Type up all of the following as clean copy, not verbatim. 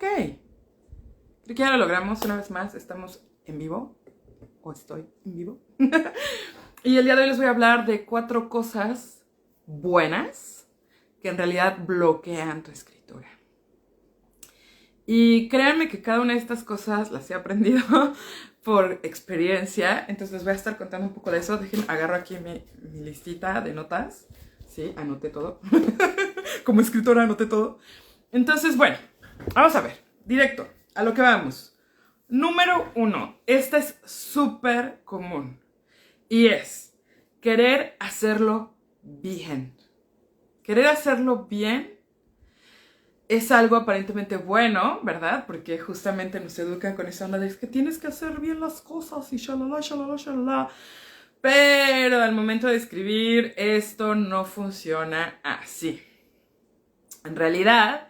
Creo que ya lo logramos una vez más. Estamos en vivo. O estoy en vivo. Y el día de hoy les voy a hablar de 4 cosas buenas que en realidad bloquean tu escritura. Y créanme que cada una de estas cosas las he aprendido por experiencia. Entonces les voy a estar contando un poco de eso. Dejen, agarro aquí mi listita de notas. Sí, anoté todo. Como escritora anoté todo. Entonces, bueno, vamos a ver. Directo, a lo que vamos. Número 1. Esta es súper común. Y es querer hacerlo bien. Querer hacerlo bien es algo aparentemente bueno, ¿verdad? Porque justamente nos educan con esa onda de que tienes que hacer bien las cosas y shalala, shalala, shalala. Pero al momento de escribir esto no funciona así. En realidad,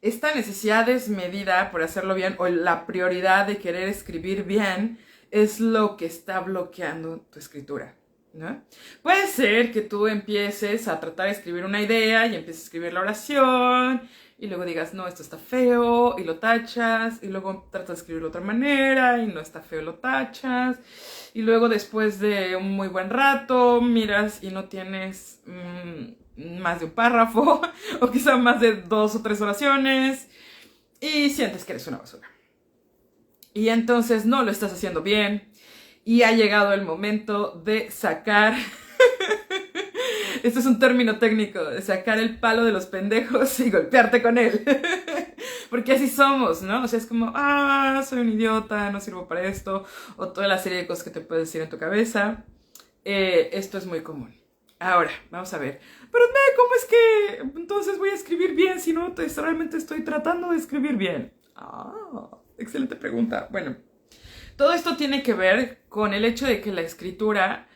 esta necesidad desmedida por hacerlo bien o la prioridad de querer escribir bien es lo que está bloqueando tu escritura, ¿no? Puede ser que tú empieces a tratar de escribir una idea y empieces a escribir la oración y luego digas, no, esto está feo y lo tachas y luego tratas de escribirlo de otra manera y no está feo y lo tachas y luego después de un muy buen rato miras y no tienes más de un párrafo o quizá más de 2 o 3 oraciones y sientes que eres una basura. Y entonces no lo estás haciendo bien y ha llegado el momento de sacar, esto es un término técnico, de sacar el palo de los pendejos y golpearte con él. Porque así somos, ¿no? O sea, es como, soy un idiota, no sirvo para esto, o toda la serie de cosas que te puedes decir en tu cabeza. Esto es muy común. Ahora, vamos a ver. Pero ¿cómo es que entonces voy a escribir bien si no realmente estoy tratando de escribir bien? Excelente pregunta. Bueno, todo esto tiene que ver con el hecho de que la escritura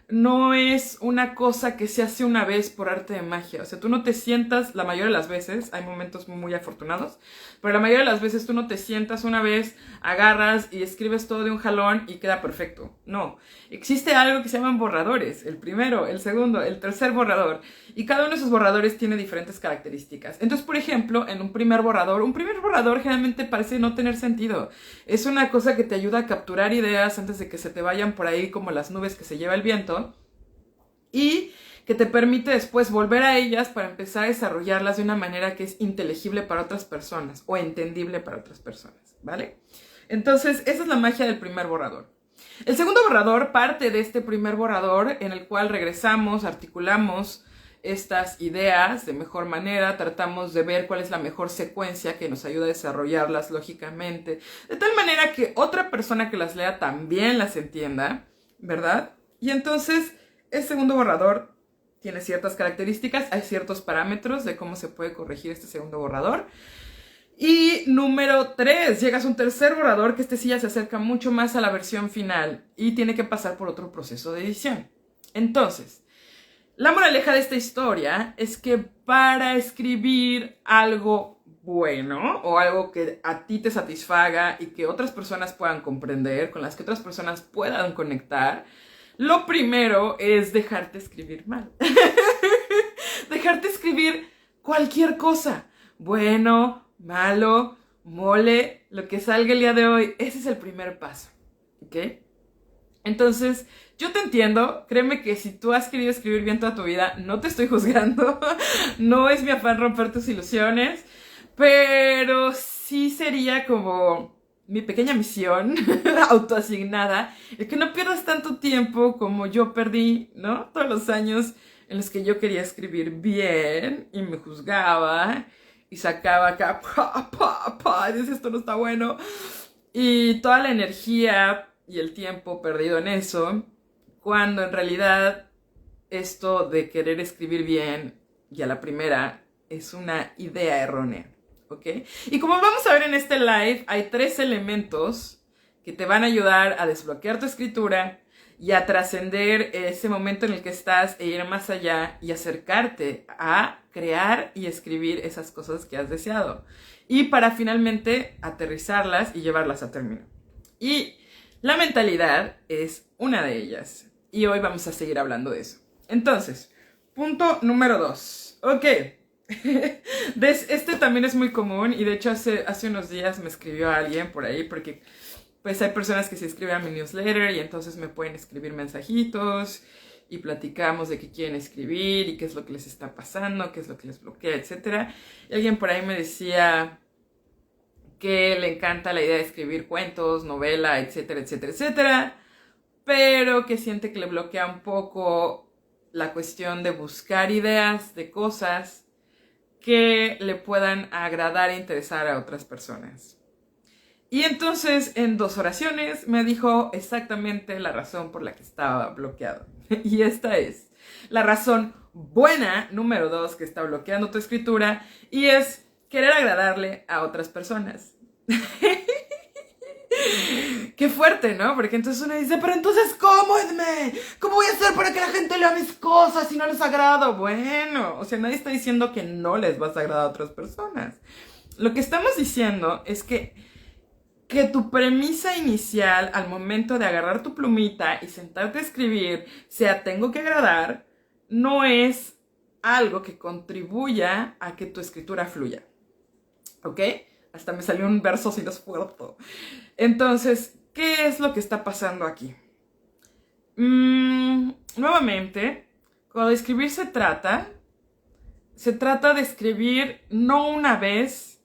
no es una cosa que se hace una vez por arte de magia. O sea, tú no te sientas, la mayoría de las veces, hay momentos muy afortunados, pero la mayoría de las veces tú no te sientas una vez, agarras y escribes todo de un jalón y queda perfecto. No. Existe algo que se llaman borradores. El primero, el segundo, el tercer borrador. Y cada uno de esos borradores tiene diferentes características. Entonces, por ejemplo, en un primer borrador generalmente parece no tener sentido. Es una cosa que te ayuda a capturar ideas antes de que se te vayan por ahí como las nubes que se lleva el viento. Y que te permite después volver a ellas para empezar a desarrollarlas de una manera que es inteligible para otras personas o entendible para otras personas, ¿vale? Entonces, esa es la magia del primer borrador. El segundo borrador parte de este primer borrador en el cual regresamos, articulamos estas ideas de mejor manera, tratamos de ver cuál es la mejor secuencia que nos ayuda a desarrollarlas lógicamente, de tal manera que otra persona que las lea también las entienda, ¿verdad? Y entonces, el segundo borrador tiene ciertas características, hay ciertos parámetros de cómo se puede corregir este segundo borrador. Y número 3, llegas a un tercer borrador que este sí ya se acerca mucho más a la versión final y tiene que pasar por otro proceso de edición. Entonces, la moraleja de esta historia es que para escribir algo bueno o algo que a ti te satisfaga y que otras personas puedan comprender, con las que otras personas puedan conectar, lo primero es dejarte escribir mal. Dejarte escribir cualquier cosa. Bueno, malo, mole, lo que salga el día de hoy. Ese es el primer paso. ¿Ok? Entonces, yo te entiendo. Créeme que si tú has querido escribir bien toda tu vida, no te estoy juzgando. No es mi afán romper tus ilusiones. Pero sí sería como mi pequeña misión autoasignada, el que no pierdas tanto tiempo como yo perdí, ¿no? Todos los años en los que yo quería escribir bien y me juzgaba y sacaba acá, y decía, esto no está bueno. Y toda la energía y el tiempo perdido en eso, cuando en realidad esto de querer escribir bien y a la primera es una idea errónea. ¿Ok? Y como vamos a ver en este live, hay 3 elementos que te van a ayudar a desbloquear tu escritura y a trascender ese momento en el que estás e ir más allá y acercarte a crear y escribir esas cosas que has deseado. Y para finalmente aterrizarlas y llevarlas a término. Y la mentalidad es una de ellas. Y hoy vamos a seguir hablando de eso. Entonces, punto número 2. Ok. Este también es muy común y de hecho hace unos días me escribió alguien por ahí porque pues hay personas que se inscriben a mi newsletter y entonces me pueden escribir mensajitos y platicamos de qué quieren escribir y qué es lo que les está pasando, qué es lo que les bloquea, etc. Y alguien por ahí me decía que le encanta la idea de escribir cuentos, novela, etcétera, etcétera, etcétera, pero que siente que le bloquea un poco la cuestión de buscar ideas de cosas que le puedan agradar e interesar a otras personas. Y entonces en 2 oraciones me dijo exactamente la razón por la que estaba bloqueado. Y esta es la razón buena número 2 que está bloqueando tu escritura y es querer agradarle a otras personas. Qué fuerte, ¿no? Porque entonces uno dice, pero entonces, ¿cómo, Edme? ¿Cómo voy a hacer para que la gente lea mis cosas si no les agrado? Bueno, o sea, nadie está diciendo que no les vas a agradar a otras personas. Lo que estamos diciendo es que tu premisa inicial al momento de agarrar tu plumita y sentarte a escribir sea tengo que agradar, no es algo que contribuya a que tu escritura fluya. ¿Ok? Hasta me salió un verso sin esfuerzo. Entonces, ¿qué es lo que está pasando aquí? Nuevamente, cuando de escribir se trata de escribir no una vez,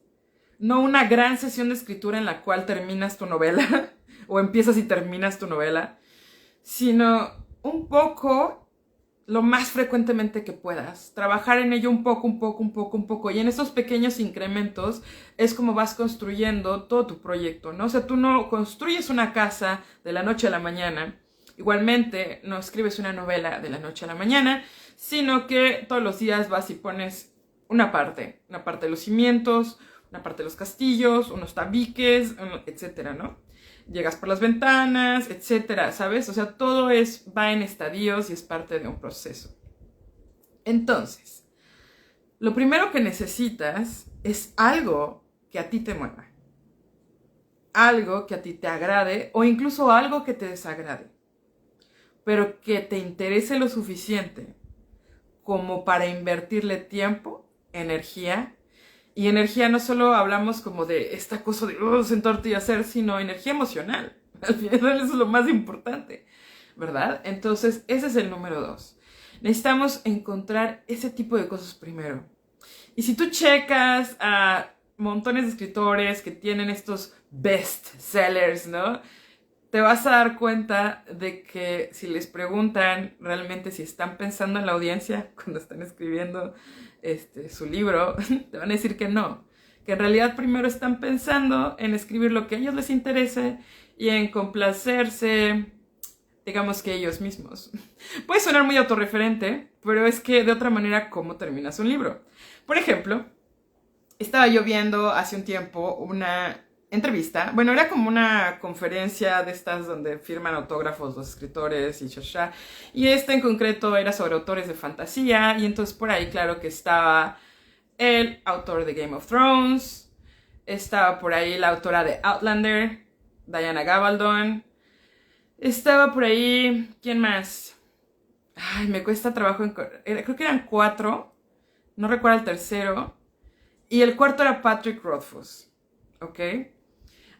no una gran sesión de escritura en la cual terminas tu novela, o empiezas y terminas tu novela, sino un poco, lo más frecuentemente que puedas, trabajar en ello un poco, y en esos pequeños incrementos es como vas construyendo todo tu proyecto, ¿no? O sea, tú no construyes una casa de la noche a la mañana, igualmente no escribes una novela de la noche a la mañana, sino que todos los días vas y pones una parte de los cimientos, una parte de los castillos, unos tabiques, etcétera, ¿no? Llegas por las ventanas, etcétera, ¿sabes? O sea, todo va en estadios y es parte de un proceso. Entonces, lo primero que necesitas es algo que a ti te mueva. Algo que a ti te agrade o incluso algo que te desagrade. Pero que te interese lo suficiente como para invertirle tiempo, energía. Y energía no solo hablamos como de esta cosa de sentarte y hacer, sino energía emocional. Al final eso es lo más importante, ¿verdad? Entonces ese es el número 2. Necesitamos encontrar ese tipo de cosas primero. Y si tú checas a montones de escritores que tienen estos best sellers, ¿no? Te vas a dar cuenta de que si les preguntan realmente si están pensando en la audiencia cuando están escribiendo su libro, te van a decir que no, que en realidad primero están pensando en escribir lo que a ellos les interese y en complacerse, digamos que ellos mismos. Puede sonar muy autorreferente, pero es que de otra manera, ¿cómo terminas un libro? Por ejemplo, estaba yo viendo hace un tiempo una entrevista, bueno, era como una conferencia de estas donde firman autógrafos los escritores y shasha, y esta en concreto era sobre autores de fantasía, y entonces por ahí claro que estaba el autor de Game of Thrones, estaba por ahí la autora de Outlander, Diana Gabaldon, estaba por ahí, ¿quién más? Ay, me cuesta trabajo, creo que eran 4, no recuerdo el tercero, y el cuarto era Patrick Rothfuss, ¿ok?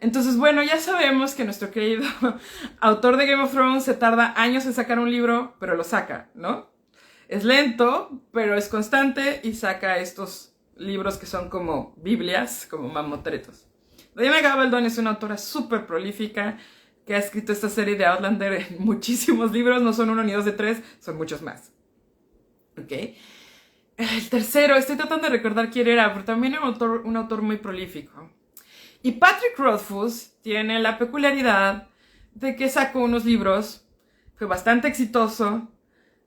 Entonces, bueno, ya sabemos que nuestro querido autor de Game of Thrones se tarda años en sacar un libro, pero lo saca, ¿no? Es lento, pero es constante y saca estos libros que son como Biblias, como mamotretos. Diana Gabaldon es una autora súper prolífica que ha escrito esta serie de Outlander en muchísimos libros, no son 1 ni 2 de 3, son muchos más. ¿Ok? El tercero, estoy tratando de recordar quién era, pero también era un autor muy prolífico. Y Patrick Rothfuss tiene la peculiaridad de que sacó unos libros, fue bastante exitoso,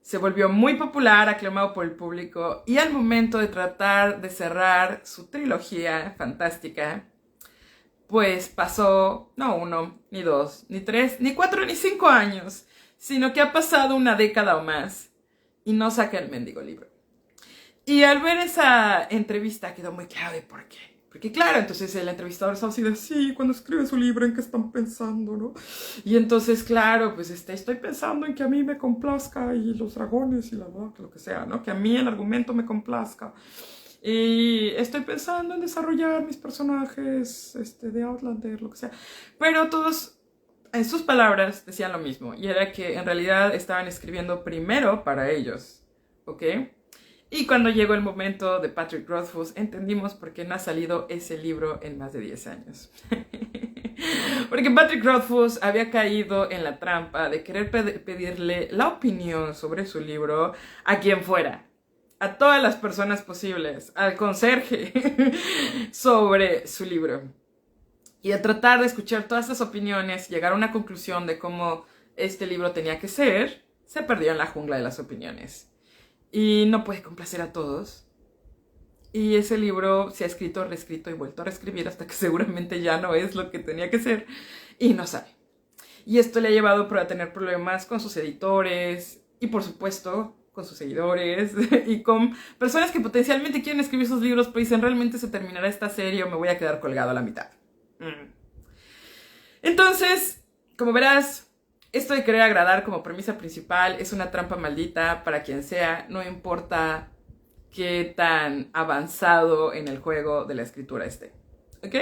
se volvió muy popular, aclamado por el público, y al momento de tratar de cerrar su trilogía fantástica, pues pasó no 1, ni 2, ni 3, ni 4, ni 5 años, sino que ha pasado una década o más y no saca el mendigo libro. Y al ver esa entrevista quedó muy claro de por qué. Porque claro, entonces el entrevistador estaba así de, sí, cuando escribe su libro, ¿en qué están pensando, no? Y entonces, claro, pues estoy pensando en que a mí me complazca y los dragones y lo que sea, ¿no? Que a mí el argumento me complazca. Y estoy pensando en desarrollar mis personajes de Outlander, lo que sea. Pero todos, en sus palabras, decían lo mismo. Y era que en realidad estaban escribiendo primero para ellos. ¿Ok? Y cuando llegó el momento de Patrick Rothfuss, entendimos por qué no ha salido ese libro en más de 10 años. Porque Patrick Rothfuss había caído en la trampa de querer pedirle la opinión sobre su libro a quien fuera. A todas las personas posibles, al conserje, sobre su libro. Y a tratar de escuchar todas esas opiniones, llegar a una conclusión de cómo este libro tenía que ser, se perdió en la jungla de las opiniones. Y no puede complacer a todos. Y ese libro se ha escrito, reescrito y vuelto a reescribir hasta que seguramente ya no es lo que tenía que ser. Y no sabe. Y esto le ha llevado a tener problemas con sus editores y por supuesto con sus seguidores y con personas que potencialmente quieren escribir sus libros, pero dicen, realmente se terminará esta serie o me voy a quedar colgado a la mitad. Entonces, como verás, esto de querer agradar como premisa principal es una trampa maldita para quien sea, no importa qué tan avanzado en el juego de la escritura esté. ¿Ok?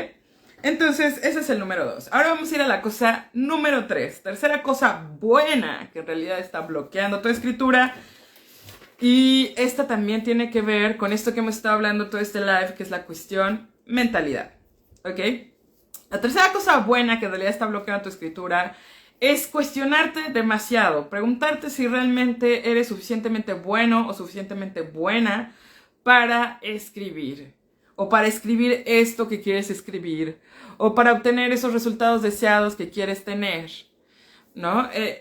Entonces, ese es el número 2. Ahora vamos a ir a la cosa número 3. Tercera cosa buena que en realidad está bloqueando tu escritura. Y esta también tiene que ver con esto que hemos estado hablando todo este live, que es la cuestión mentalidad. ¿Ok? La tercera cosa buena que en realidad está bloqueando tu escritura es cuestionarte demasiado. Preguntarte si realmente eres suficientemente bueno o suficientemente buena para escribir. O para escribir esto que quieres escribir. O para obtener esos resultados deseados que quieres tener. ¿No? Eso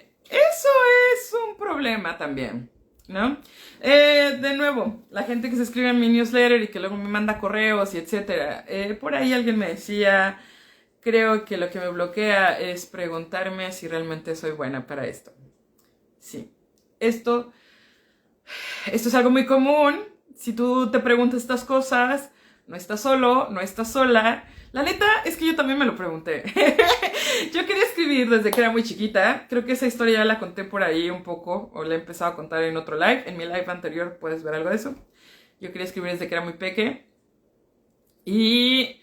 es un problema también. ¿No? De nuevo, la gente que se escribe en mi newsletter y que luego me manda correos y etcétera. Por ahí alguien me decía, creo que lo que me bloquea es preguntarme si realmente soy buena para esto. Sí. Esto es algo muy común. Si tú te preguntas estas cosas, no estás solo, no estás sola. La neta es que yo también me lo pregunté. Yo quería escribir desde que era muy chiquita. Creo que esa historia ya la conté por ahí un poco, o la he empezado a contar en otro live. En mi live anterior puedes ver algo de eso. Yo quería escribir desde que era muy peque. Y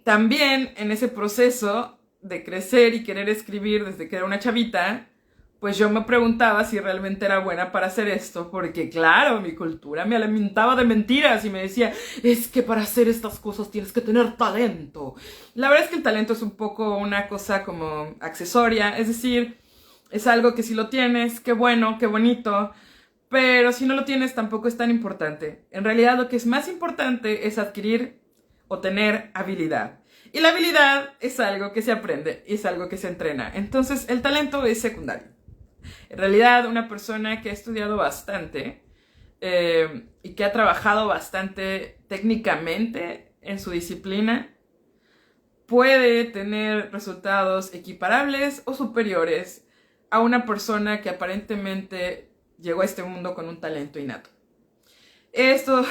también en ese proceso de crecer y querer escribir desde que era una chavita, pues yo me preguntaba si realmente era buena para hacer esto, porque claro, mi cultura me alimentaba de mentiras y me decía, es que para hacer estas cosas tienes que tener talento. La verdad es que el talento es un poco una cosa como accesoria, es decir, es algo que si lo tienes, qué bueno, qué bonito, pero si no lo tienes tampoco es tan importante. En realidad lo que es más importante es adquirir o tener habilidad. Y la habilidad es algo que se aprende y es algo que se entrena. Entonces el talento es secundario. En realidad, una persona que ha estudiado bastante y que ha trabajado bastante técnicamente en su disciplina puede tener resultados equiparables o superiores a una persona que aparentemente llegó a este mundo con un talento innato. Esto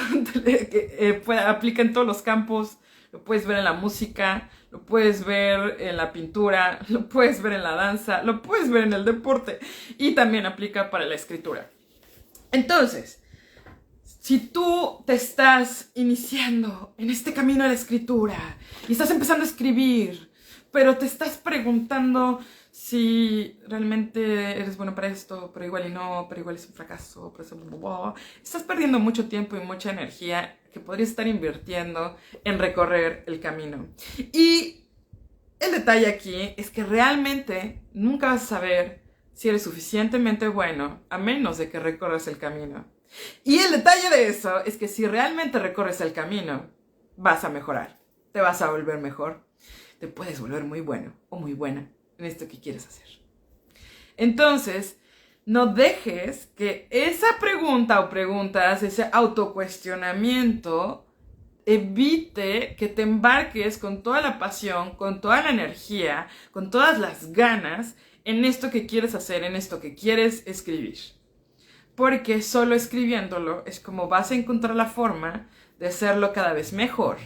aplica en todos los campos. Lo puedes ver en la música, lo puedes ver en la pintura, lo puedes ver en la danza, lo puedes ver en el deporte y también aplica para la escritura. Entonces, si tú te estás iniciando en este camino de la escritura y estás empezando a escribir, pero te estás preguntando si realmente eres bueno para esto, pero igual y no, pero igual es un fracaso, pero estás perdiendo mucho tiempo y mucha energía que podrías estar invirtiendo en recorrer el camino. Y el detalle aquí es que realmente nunca vas a saber si eres suficientemente bueno a menos de que recorras el camino. Y el detalle de eso es que si realmente recorres el camino, vas a mejorar, te vas a volver mejor, te puedes volver muy bueno o muy buena en esto que quieres hacer. Entonces, no dejes que esa pregunta o preguntas, ese autocuestionamiento, evite que te embarques con toda la pasión, con toda la energía, con todas las ganas en esto que quieres hacer, en esto que quieres escribir. Porque solo escribiéndolo es como vas a encontrar la forma de hacerlo cada vez mejor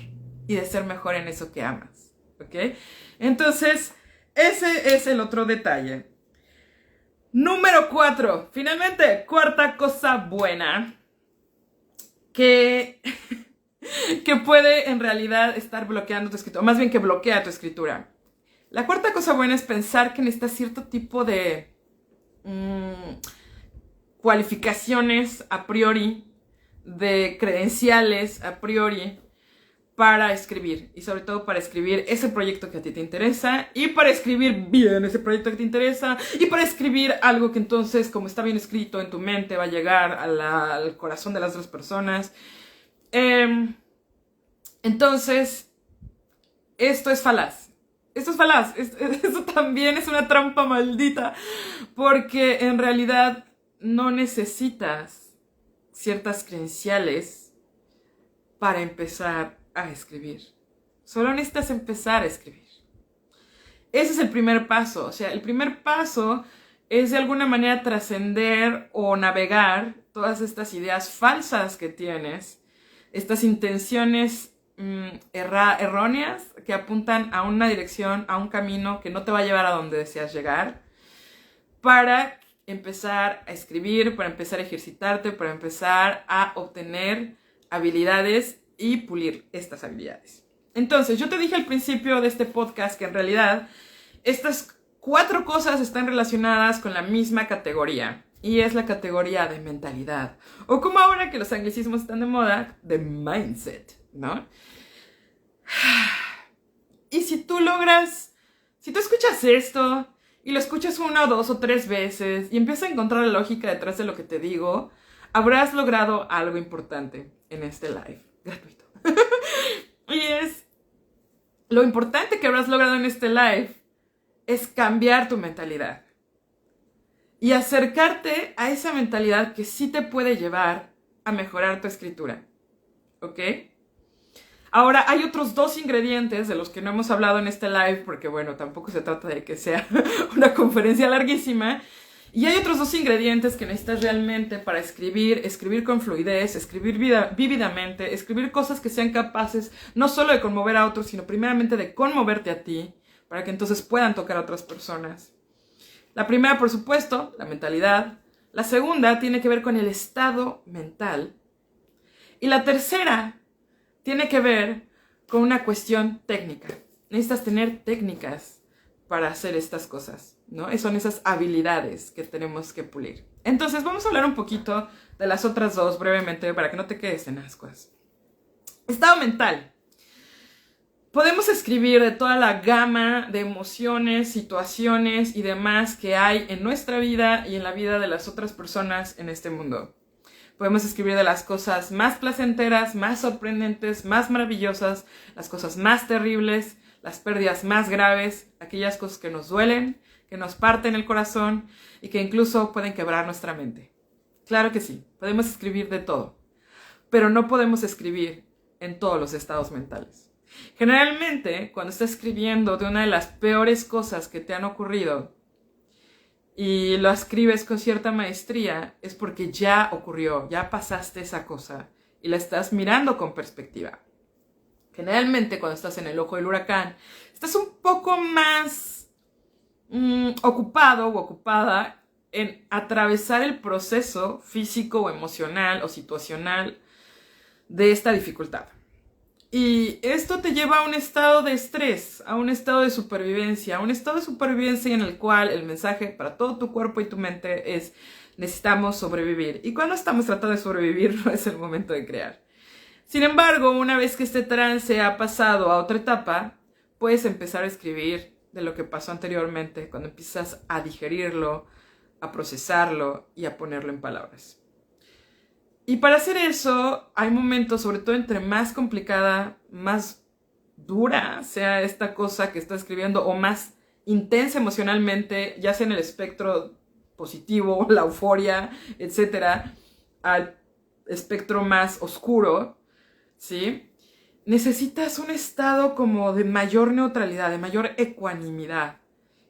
y de ser mejor en eso que amas. ¿Ok? Entonces, ese es el otro detalle. Número 4. Finalmente, cuarta cosa buena. que, que puede en realidad estar bloqueando tu escritura, o más bien que bloquea tu escritura. La cuarta cosa buena es pensar que necesitas cierto tipo de cualificaciones a priori, de credenciales a priori, para escribir, y sobre todo para escribir ese proyecto que a ti te interesa, y para escribir bien ese proyecto que te interesa, y para escribir algo que entonces, como está bien escrito en tu mente, va a llegar al corazón de las otras personas. Entonces, esto es falaz. Esto es falaz. Esto también es una trampa maldita, porque en realidad no necesitas ciertas credenciales para empezar a escribir. Solo necesitas empezar a escribir. Ese es el primer paso. O sea, el primer paso es de alguna manera trascender o navegar todas estas ideas falsas que tienes, estas intenciones erróneas que apuntan a una dirección, a un camino que no te va a llevar a donde deseas llegar, para empezar a escribir, para empezar a ejercitarte, para empezar a obtener habilidades y pulir estas habilidades. Entonces, yo te dije al principio de este podcast que en realidad estas 4 cosas están relacionadas con la misma categoría, y es la categoría de mentalidad, o como ahora que los anglicismos están de moda, de mindset, ¿no? Y si tú escuchas esto y lo escuchas 1, 2 o 3 veces y empiezas a encontrar la lógica detrás de lo que te digo, habrás logrado algo importante en este live gratuito. Y es lo importante que habrás logrado en este live es cambiar tu mentalidad y acercarte a esa mentalidad que sí te puede llevar a mejorar tu escritura. ¿Ok? Ahora, hay otros 2 ingredientes de los que no hemos hablado en este live, porque bueno, tampoco se trata de que sea una conferencia larguísima. Y hay otros 2 ingredientes que necesitas realmente para escribir con fluidez, escribir vívidamente, escribir cosas que sean capaces no solo de conmover a otros, sino primeramente de conmoverte a ti, para que entonces puedan tocar a otras personas. La primera, por supuesto, la mentalidad. La segunda tiene que ver con el estado mental. Y la tercera tiene que ver con una cuestión técnica. Necesitas tener técnicas para hacer estas cosas, ¿no? Son esas habilidades que tenemos que pulir. Entonces, vamos a hablar un poquito de las otras 2 brevemente para que no te quedes en ascuas. Estado mental. Podemos escribir de toda la gama de emociones, situaciones y demás que hay en nuestra vida y en la vida de las otras personas en este mundo. Podemos escribir de las cosas más placenteras, más sorprendentes, más maravillosas, las cosas más terribles, las pérdidas más graves, aquellas cosas que nos duelen, que nos parten el corazón y que incluso pueden quebrar nuestra mente. Claro que sí, podemos escribir de todo, pero no podemos escribir en todos los estados mentales. Generalmente, cuando estás escribiendo de una de las peores cosas que te han ocurrido y lo escribes con cierta maestría, es porque ya ocurrió, ya pasaste esa cosa y la estás mirando con perspectiva. Generalmente, cuando estás en el ojo del huracán, estás un poco más ocupado o ocupada en atravesar el proceso físico o emocional o situacional de esta dificultad. Y esto te lleva a un estado de estrés, a un estado de supervivencia, en el cual el mensaje para todo tu cuerpo y tu mente es: necesitamos sobrevivir. Y cuando estamos tratando de sobrevivir, no es el momento de crear. Sin embargo, una vez que este trance ha pasado a otra etapa, puedes empezar a escribir de lo que pasó anteriormente, cuando empiezas a digerirlo, a procesarlo y a ponerlo en palabras. Y para hacer eso, hay momentos, sobre todo entre más complicada, más dura sea esta cosa que estás escribiendo, o más intensa emocionalmente, ya sea en el espectro positivo, la euforia, etcétera, al espectro más oscuro, ¿sí? Necesitas un estado como de mayor neutralidad, de mayor ecuanimidad,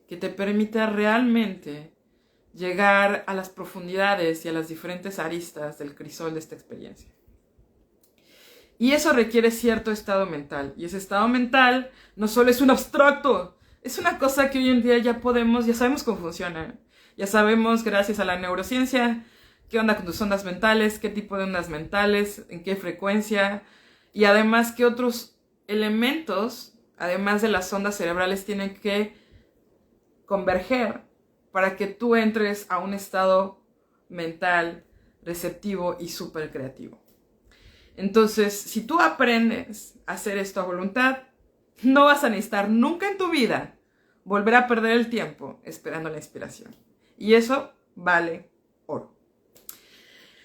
que te permita realmente llegar a las profundidades y a las diferentes aristas del crisol de esta experiencia. Y eso requiere cierto estado mental. Y ese estado mental no solo es un abstracto, es una cosa que hoy en día ya sabemos cómo funciona. Ya sabemos, gracias a la neurociencia, qué onda con tus ondas mentales, qué tipo de ondas mentales, en qué frecuencia, y además qué otros elementos, además de las ondas cerebrales, tienen que converger para que tú entres a un estado mental receptivo y súper creativo. Entonces, si tú aprendes a hacer esto a voluntad, no vas a necesitar nunca en tu vida volver a perder el tiempo esperando la inspiración. Y eso vale oro.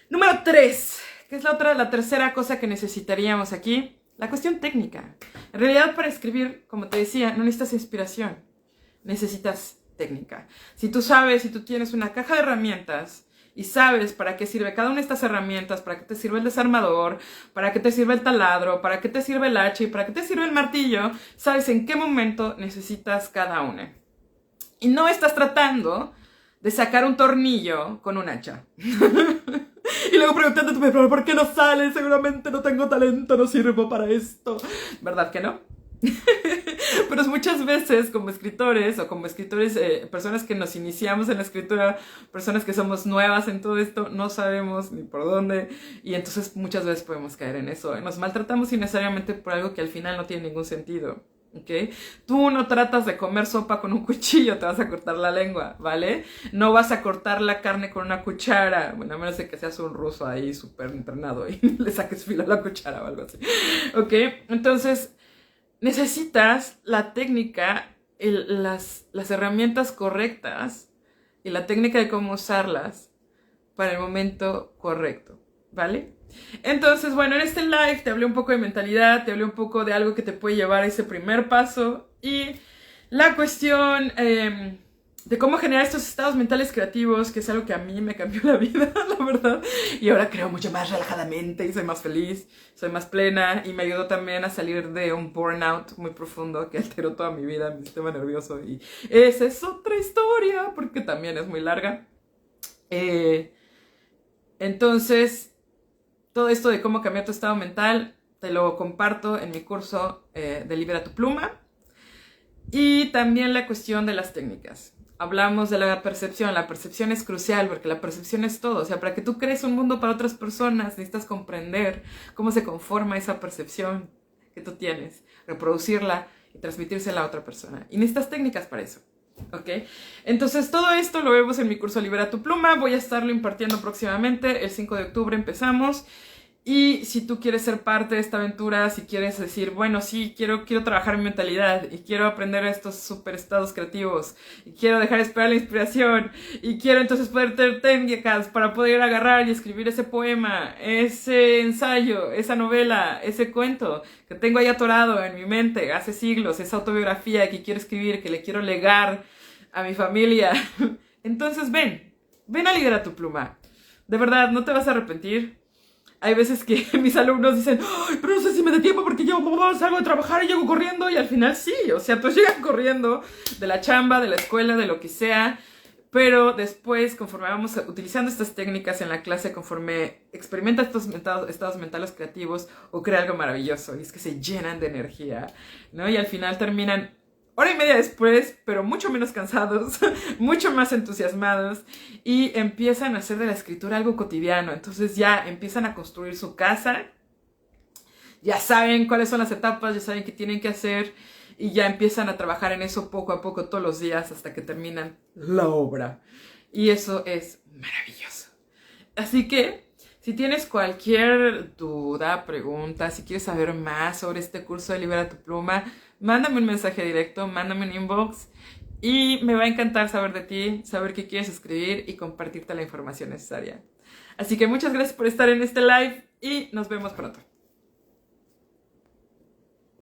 Número 3, que es la tercera cosa que necesitaríamos aquí, la cuestión técnica. En realidad, para escribir, como te decía, no necesitas inspiración, necesitas técnica. Si tú tienes una caja de herramientas y sabes para qué sirve cada una de estas herramientas, para qué te sirve el desarmador, para qué te sirve el taladro, para qué te sirve el hacha y para qué te sirve el martillo, sabes en qué momento necesitas cada una. Y no estás tratando de sacar un tornillo con un hacha. Y luego preguntándote, pero ¿por qué no sale? Seguramente no tengo talento, no sirvo para esto. ¿Verdad que no? Pero muchas veces como escritores personas que nos iniciamos en la escritura, personas que somos nuevas en todo esto, no sabemos ni por dónde, y entonces muchas veces podemos caer en eso. Nos maltratamos innecesariamente por algo que al final no tiene ningún sentido. ¿Okay? Tú no tratas de comer sopa con un cuchillo, te vas a cortar la lengua, ¿vale? No vas a cortar la carne con una cuchara, bueno, a menos de que seas un ruso ahí súper entrenado y le saques filo a la cuchara o algo así, ¿ok? Entonces, necesitas la técnica, las herramientas correctas y la técnica de cómo usarlas para el momento correcto, ¿vale? Entonces, bueno, en este live te hablé un poco de mentalidad, te hablé un poco de algo que te puede llevar a ese primer paso y la cuestión de cómo generar estos estados mentales creativos, que es algo que a mí me cambió la vida, la verdad, y ahora creo mucho más relajadamente y soy más feliz, soy más plena y me ayudó también a salir de un burnout muy profundo que alteró toda mi vida, mi sistema nervioso, y esa es otra historia porque también es muy larga. Entonces, todo esto de cómo cambiar tu estado mental te lo comparto en mi curso de Libera tu Pluma. Y también la cuestión de las técnicas. Hablamos de la percepción es crucial porque la percepción es todo. O sea, para que tú crees un mundo para otras personas necesitas comprender cómo se conforma esa percepción que tú tienes, reproducirla y transmitírsela a otra persona. Y necesitas técnicas para eso. ¿Ok? Entonces todo esto lo vemos en mi curso Libera tu Pluma. Voy a estarlo impartiendo próximamente. El 5 de octubre empezamos. Y si tú quieres ser parte de esta aventura, si quieres decir, bueno, sí, quiero trabajar mi mentalidad y quiero aprender estos super estados creativos y quiero dejar de esperar la inspiración y quiero entonces poder tener técnicas para poder agarrar y escribir ese poema, ese ensayo, esa novela, ese cuento que tengo ahí atorado en mi mente hace siglos, esa autobiografía que quiero escribir, que le quiero legar a mi familia. Entonces ven a Libera tu Pluma. De verdad, no te vas a arrepentir. Hay veces que mis alumnos dicen, ¡ay, pero no sé si me da tiempo porque yo salgo de trabajar y llego corriendo! Y al final sí, o sea, pues llegan corriendo de la chamba, de la escuela, de lo que sea. Pero después, conforme vamos utilizando estas técnicas en la clase, conforme experimenta estos estados mentales creativos, ocurre algo maravilloso. Y es que se llenan de energía, ¿no? Y al final terminan hora y media después, pero mucho menos cansados, mucho más entusiasmados, y empiezan a hacer de la escritura algo cotidiano. Entonces ya empiezan a construir su casa, ya saben cuáles son las etapas, ya saben qué tienen que hacer, y ya empiezan a trabajar en eso poco a poco todos los días hasta que terminan la obra. Y eso es maravilloso. Así que, si tienes cualquier duda, pregunta, si quieres saber más sobre este curso de Libera tu Pluma, mándame un mensaje directo, mándame un inbox y me va a encantar saber de ti, saber qué quieres escribir y compartirte la información necesaria. Así que muchas gracias por estar en este live y nos vemos pronto.